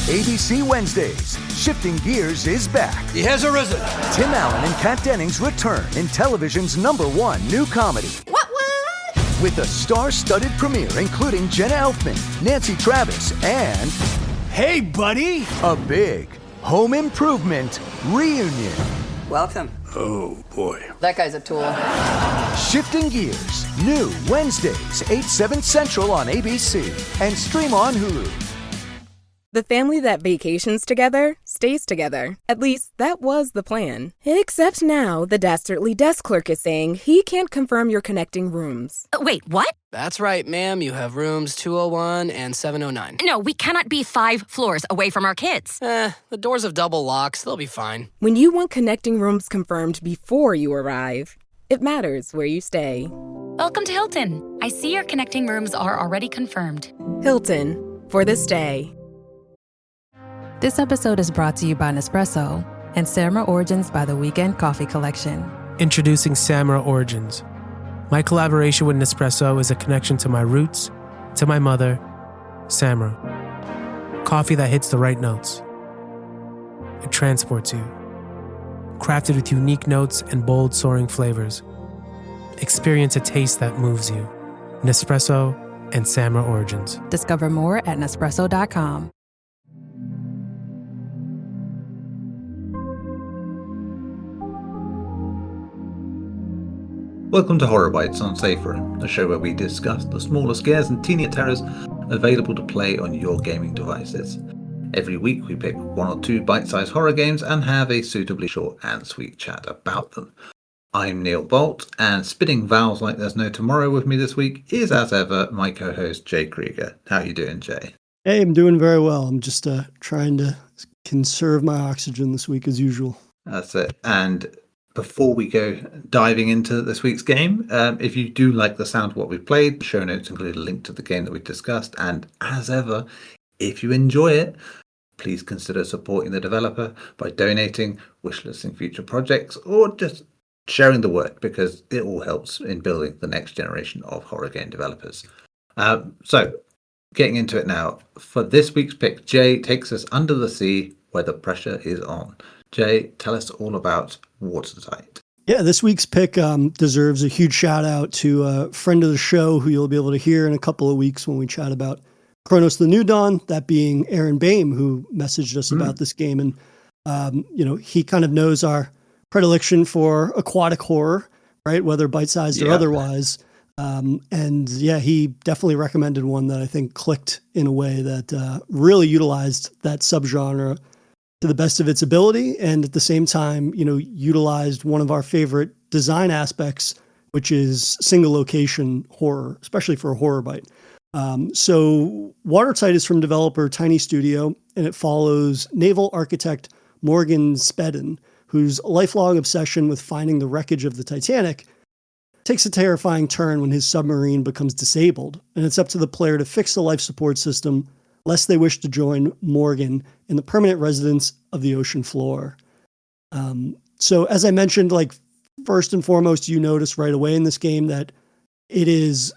ABC Wednesdays, Shifting Gears is back. He has arisen. Tim Allen and Kat Dennings return in television's #1 new comedy. What? With a star-studded premiere including Jenna Elfman, Nancy Travis, and... Hey, buddy! a big home improvement reunion. Welcome. Oh, boy. That guy's a tool. Shifting Gears, new Wednesdays, 8, 7 Central on ABC, and stream on Hulu. The family that vacations together stays together. At least, that was the plan. Except now, the dastardly desk clerk is saying he can't confirm your connecting rooms. Wait, what? That's right, ma'am. You have rooms 201 and 709. No, we cannot be 5 floors away from our kids. The doors have double locks. They'll be fine. When you want connecting rooms confirmed before you arrive, it matters where you stay. Welcome to Hilton. I see your connecting rooms are already confirmed. Hilton, for the stay. This episode is brought to you by Nespresso and Samra Origins by the Weekend Coffee Collection. Introducing Samra Origins. My collaboration with Nespresso is a connection to my roots, to my mother, Samra. Coffee that hits the right notes. It transports you. Crafted with unique notes and bold, soaring flavors. Experience a taste that moves you. Nespresso and Samra Origins. Discover more at Nespresso.com. Welcome to Horror Bytes on Safe Room, a show where we discuss the smaller scares and teenier terrors available to play on your gaming devices. Every week we pick 1 or 2 bite-sized horror games and have a suitably short and sweet chat about them. I'm Neil Bolt, and spitting vows like there's no tomorrow with me this week is, as ever, my co-host Jay Krieger. How you doing, Jay? Hey, I'm doing very well. I'm just trying to conserve my oxygen this week as usual. That's it. And before we go diving into this week's game, if you do like the sound of what we've played, the show notes include a link to the game that we discussed. And as ever, if you enjoy it, please consider supporting the developer by donating, wishlisting future projects, or just sharing the word, because it all helps in building the next generation of horror game developers. So, getting into it now. For this week's pick, Jay takes us under the sea where the pressure is on. Jay, tell us all about Watertight. Yeah, this week's pick deserves a huge shout out to a friend of the show who you'll be able to hear in a couple of weeks when we chat about Chronos the New Dawn, that being Aaron Boehm, who messaged us about this game. And, he kind of knows our predilection for aquatic horror, right? Whether bite-sized or otherwise. And he definitely recommended one that I think clicked in a way that really utilized that subgenre to the best of its ability, and at the same time, utilized one of our favorite design aspects, which is single location horror, especially for a horror bite. So Watertight is from developer Tiny Studio, and it follows naval architect Morgan Spedden, whose lifelong obsession with finding the wreckage of the Titanic takes a terrifying turn when his submarine becomes disabled, and it's up to the player to fix the life support system lest they wish to join Morgan in the permanent residence of the ocean floor. So as I mentioned, first and foremost, you notice right away in this game that it is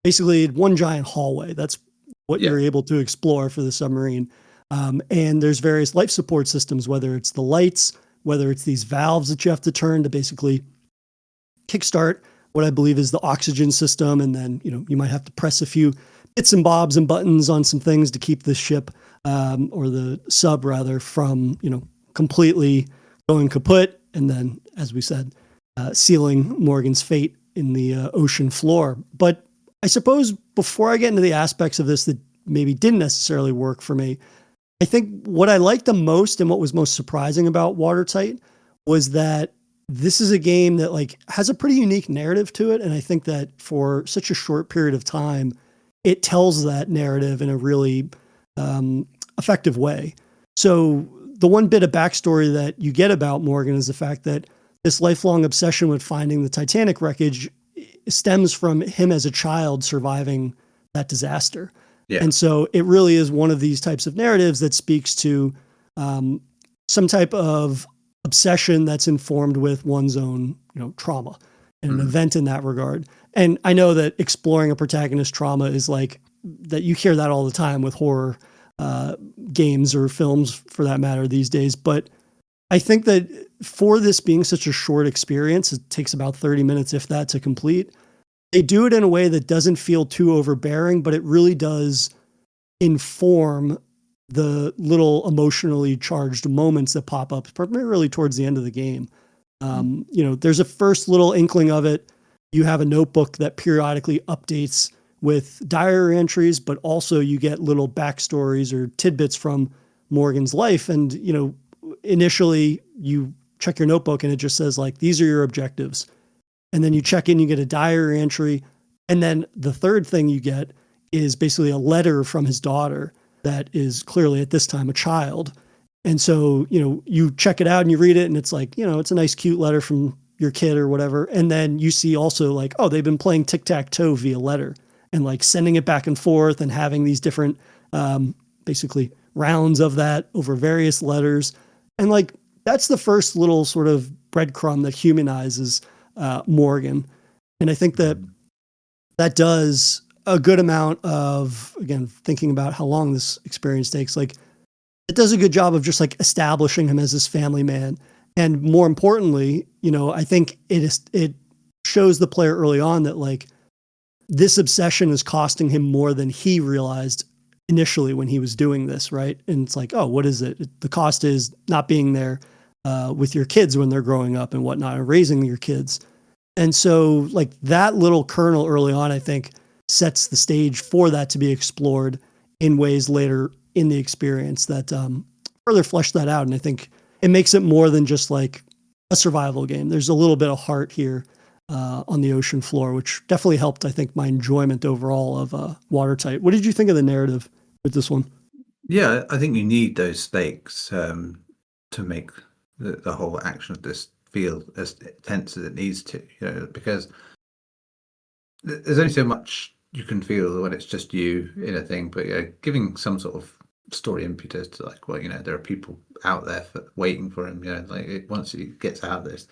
basically one giant hallway. That's what you're able to explore for the submarine. And there's various life support systems, whether it's the lights, whether it's these valves that you have to turn to basically kickstart what I believe is the oxygen system. And then, you might have to press a few bits and bobs and buttons on some things to keep the ship, or the sub rather, from, completely going kaput. And then, as we said, sealing Morgan's fate in the ocean floor. But I suppose before I get into the aspects of this that maybe didn't necessarily work for me, I think what I liked the most and what was most surprising about Watertight was that this is a game that has a pretty unique narrative to it. And I think that for such a short period of time, it tells that narrative in a really effective way. So the one bit of backstory that you get about Morgan is the fact that this lifelong obsession with finding the Titanic wreckage stems from him as a child surviving that disaster. Yeah. And so it really is one of these types of narratives that speaks to some type of obsession that's informed with one's own, trauma and an event in that regard. And I know that exploring a protagonist's trauma is that you hear that all the time with horror games or films for that matter these days. But I think that for this being such a short experience, it takes about 30 minutes, if that, to complete. They do it in a way that doesn't feel too overbearing, but it really does inform the little emotionally charged moments that pop up, primarily towards the end of the game. There's a first little inkling of it. You have a notebook that periodically updates with diary entries, but also you get little backstories or tidbits from Morgan's life. And, initially you check your notebook and it just says like, these are your objectives. And then you check in, you get a diary entry. And then the third thing you get is basically a letter from his daughter that is clearly at this time a child. And so, you check it out and you read it and it's like, it's a nice, cute letter from your kid or whatever. And then you see also like, oh, they've been playing tic-tac-toe via letter and like sending it back and forth and having these different, basically rounds of that over various letters. And like, that's the first little sort of breadcrumb that humanizes Morgan. And I think that does a good amount of, again, thinking about how long this experience takes, like it does a good job of just like establishing him as this family man. And more importantly, I think it shows the player early on that like this obsession is costing him more than he realized initially when he was doing this, right? And it's like, oh, what is it? The cost is not being there with your kids when they're growing up and whatnot, and raising your kids. And so like that little kernel early on, I think, sets the stage for that to be explored in ways later in the experience that further flesh that out. And I think it makes it more than just like a survival game. There's a little bit of heart here on the ocean floor, which definitely helped, I think, my enjoyment overall of Watertight. What did you think of the narrative with this one? Yeah, I think you need those stakes to make the whole action of this feel as tense as it needs to, because there's only so much you can feel when it's just you in a thing, but giving some sort of story impetus to like, well, there are people out there waiting for him, once he gets out of this,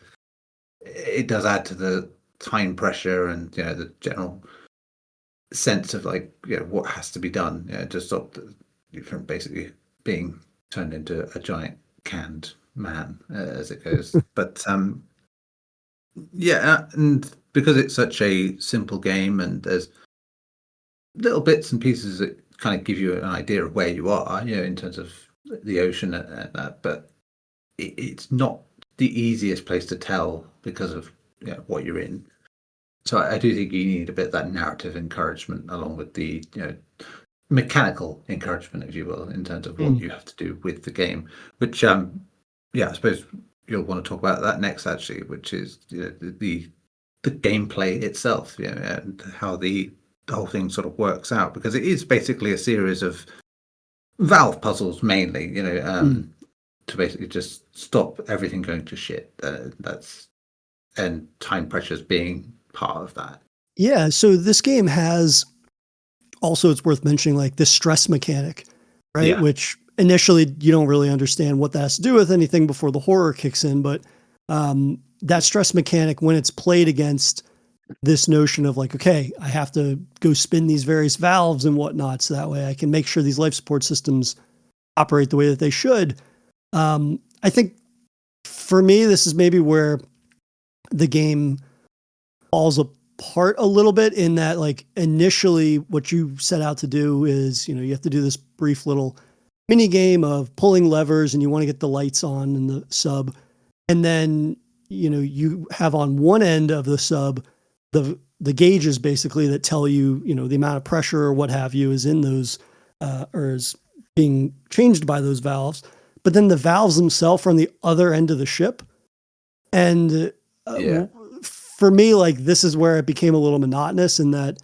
it does add to the time pressure and, the general sense of like, what has to be done, to stop you from basically being turned into a giant canned man as it goes. But and because it's such a simple game and there's little bits and pieces that kind of give you an idea of where you are, in terms of the ocean and that, but it's not the easiest place to tell because of what you're in. So I do think you need a bit of that narrative encouragement along with the mechanical encouragement, if you will, in terms of what you have to do with the game, which I suppose you'll want to talk about that next, actually, which is the gameplay itself, and how the whole thing sort of works out, because it is basically a series of valve puzzles mainly, to basically just stop everything going to shit. And time pressures being part of that. Yeah, so this game has also, it's worth mentioning, like this stress mechanic, right? Yeah. Which initially you don't really understand what that has to do with anything before the horror kicks in, but that stress mechanic, when it's played against this notion of like, okay, I have to go spin these various valves and whatnot, so that way I can make sure these life support systems operate the way that they should. I think for me, this is maybe where the game falls apart a little bit, in that like initially what you set out to do is, you have to do this brief little mini game of pulling levers and you want to get the lights on in the sub. And then, you have on one end of the sub, the gauges basically that tell you, the amount of pressure or what have you is in those, or is being changed by those valves. But then the valves themselves are on the other end of the ship. And for me, like, this is where it became a little monotonous, in that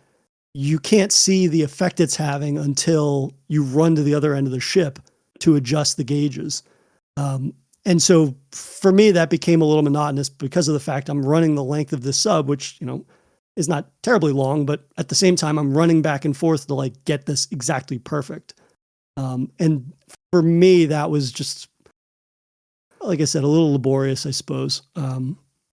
you can't see the effect it's having until you run to the other end of the ship to adjust the gauges. And so for me, that became a little monotonous because of the fact I'm running the length of this sub, which, is not terribly long, but at the same time, I'm running back and forth to like get this exactly perfect. And for me, that was just, like I said, a little laborious, I suppose.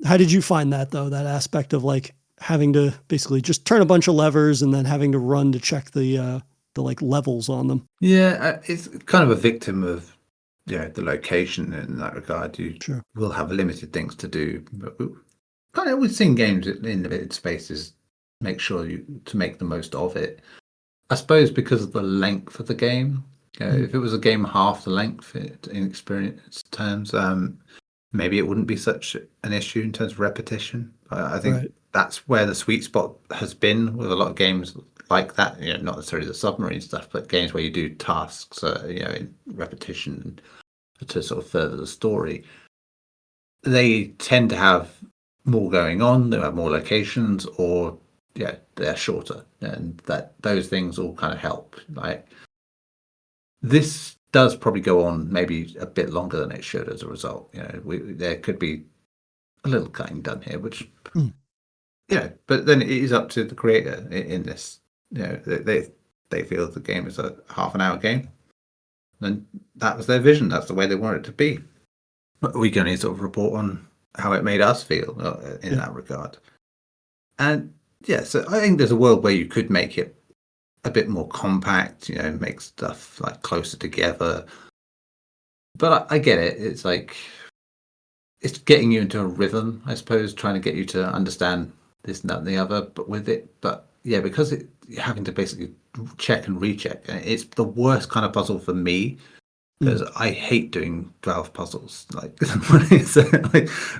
How did you find that, though, that aspect of like having to basically just turn a bunch of levers and then having to run to check the like levels on them. Yeah, it's kind of a victim of the location in that regard. You Sure. will have limited things to do, but we've seen games in limited spaces make sure to make the most of it. I suppose because of the length of the game. If it was a game half the length in experience terms, maybe it wouldn't be such an issue in terms of repetition. I think that's where the sweet spot has been with a lot of games like that. Not necessarily the submarine stuff, but games where you do tasks, in repetition to sort of further the story. They tend to have more going on. They have more locations, or they're shorter, and those things all kind of help. Like this does probably go on maybe a bit longer than it should as a result. There could be a little cutting done here, which but then it is up to the creator in this. They feel the game is a half an hour game, and that was their vision. That's the way they want it to be. But we can only sort of report on how it made us feel in that regard. And so I think there's a world where you could make it a bit more compact, make stuff like closer together. But I get it. It's like it's getting you into a rhythm, I suppose, trying to get you to understand this, that, and the other. But with it, because you're having to basically check and recheck, and it's the worst kind of puzzle for me. Because I hate doing 12 puzzles,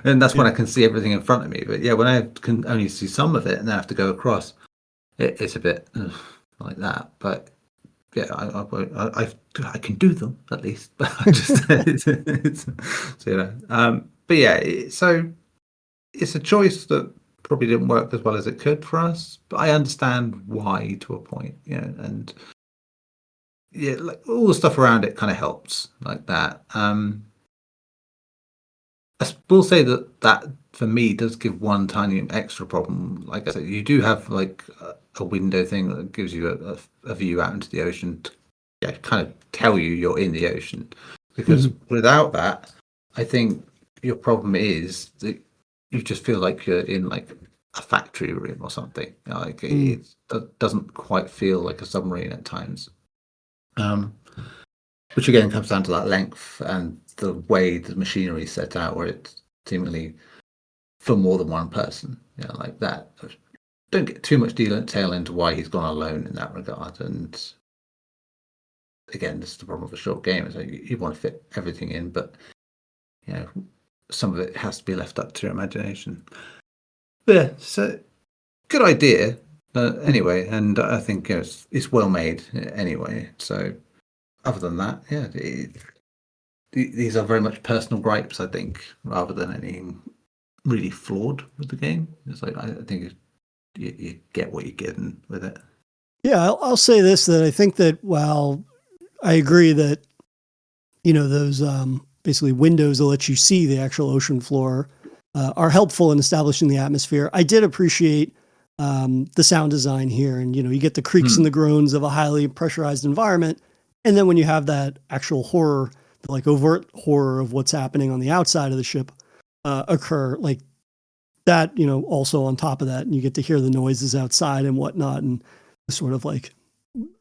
and that's when I can see everything in front of me. But when I can only see some of it and I have to go across, it's a bit like that. But I can do them at least. But I just so it's a choice that probably didn't work as well as it could for us. But I understand why to a point, and. Like all the stuff around it kind of helps like that. I will say that for me does give one tiny extra problem. Like I said, you do have like a window thing that gives you a view out into the ocean to kind of tell you you're in the ocean. Because without that, I think your problem is that you just feel like you're in like a factory room or something. It doesn't quite feel like a submarine at times. Which again comes down to that length and the way the machinery is set out, where it's seemingly for more than one person, like that. Don't get too much detail into why he's gone alone in that regard. And again, this is the problem of a short game: is like you want to fit everything in, but some of it has to be left up to your imagination. But so good idea. Anyway, and I think it's well made anyway. So, other than that, these are very much personal gripes, I think, rather than anything really flawed with the game. It's like I think you get what you're getting with it. Yeah, I'll say this: that I think that while I agree that those basically windows that let you see the actual ocean floor are helpful in establishing the atmosphere, I did appreciate. The sound design here, and you get the creaks and the groans of a highly pressurized environment, and then when you have that actual horror, the like overt horror of what's happening on the outside of the ship occur, like that, also on top of that, and you get to hear the noises outside and whatnot, and the sort of like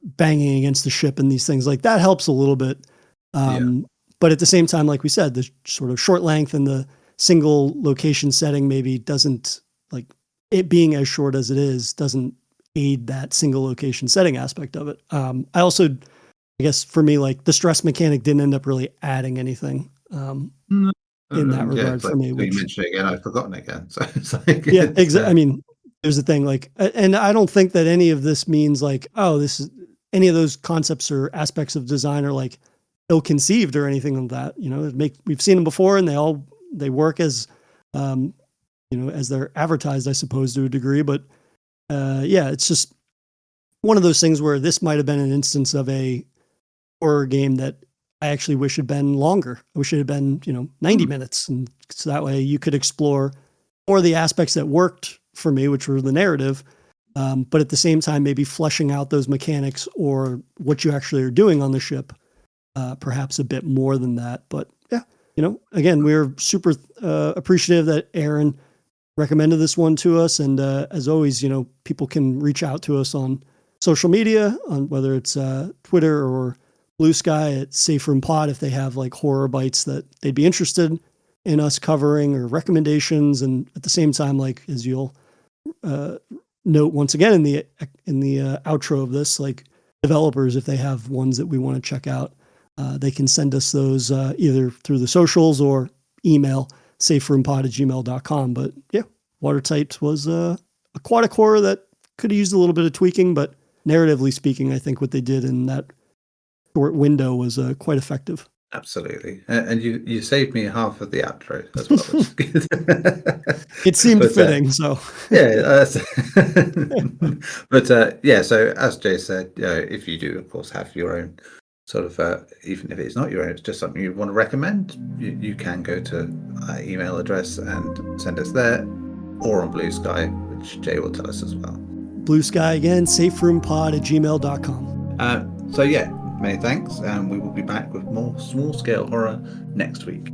banging against the ship and these things like that helps a little bit. But at the same time, like we said, the sort of short length and the single location setting maybe doesn't, like it being as short as it is doesn't aid that single location setting aspect of it. I also, I guess for me, like the stress mechanic didn't end up really adding anything in that regard for me. Which, you mentioned it again, I've forgotten again. So it's like, exactly. I mean, there's the thing, like, and I don't think that any of this means like, this is any of those concepts or aspects of design are like ill-conceived or anything like that. We've seen them before, and they work as as they're advertised, I suppose, to a degree. But it's just one of those things where this might have been an instance of a horror game that I actually wish had been longer. I wish it had been, 90 minutes. And so that way you could explore more of the aspects that worked for me, which were the narrative. But at the same time, maybe fleshing out those mechanics or what you actually are doing on the ship, perhaps a bit more than that. But again, we're super appreciative that Aaron recommended this one to us. And as always, people can reach out to us on social media, on whether it's Twitter or Blue Sky at Safe Room Pod, if they have like horror bites that they'd be interested in us covering or recommendations. And at the same time, like as you'll note once again in the outro of this, like developers, if they have ones that we want to check out, they can send us those either through the socials or email saferoompod@gmail.com. But yeah, Watertight was aquatic horror that could have used a little bit of tweaking, but narratively speaking, I think what they did in that short window was quite effective. Absolutely. And you saved me half of the outro as well. Which is good. It seemed fitting, so. Yeah. But yeah, so as Jay said, if you do, of course, have your own sort of, even if it's not your own, it's just something you want to recommend, you can go to our email address and send us there, or on Blue Sky, which Jay will tell us as well. Blue Sky again, saferoompod@gmail.com. So yeah, many thanks, and we will be back with more small-scale horror next week.